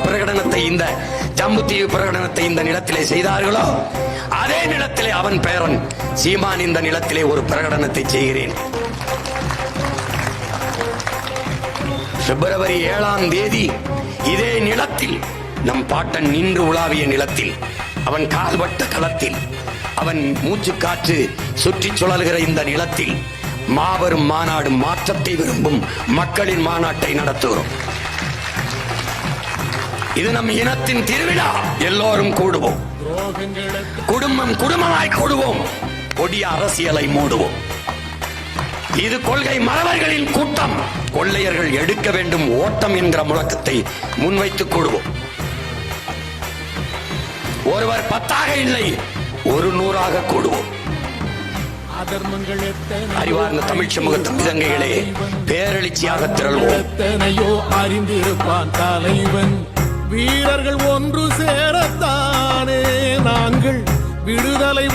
பிரகடனத்தை இந்த ஜம்புத்தீவு பிரகடனத்தை இந்த நிலத்திலே செய்தார்களோ அதே நிலத்திலே அவன் பேரன் சீமான் இந்த நிலத்திலே ஒரு பிரகடனத்தை செய்கிறேன். பிப்ரவரி 7ஆம் தேதி இதே நிலத்தில் நம் பாட்டன் நின்று உலாவிய நிலத்தில் அவன் கால்பட்ட களத்தில் அவன் மூச்சு காற்று சுற்றி சுழல்கிற இந்த நிலத்தில் மாபெரும் மாநாடு, மாற்றத்தை விரும்பும் மக்களின் மாநாட்டை நடத்துகிறோம். இது நம் இனத்தின் திருவிழா. எல்லோரும் கூடுவோம், குடும்பம் குடும்பமாய் கூடுவோம், கொடிய அரசியலை மூடுவோம். இது கொள்கை மறவர்களின் கூட்டம். கொள்ளையர்கள் எடுக்க வேண்டும் ஓட்டம் என்கிற முழக்கத்தை முன்வைத்து கூடுவோம். ஒருவர் 10ஆக இல்லை, 100ஆக கூடுவோம். அறிவார்ந்த தமிழ் சமூக தம்பிதங்கைகளே, பேரெழுச்சியாக திரள்வோம். எத்தனையோ அறிந்திருப்பான் தலைவன். வீரர்கள் ஒன்று சேரத்தானே நாங்கள் விடுதலை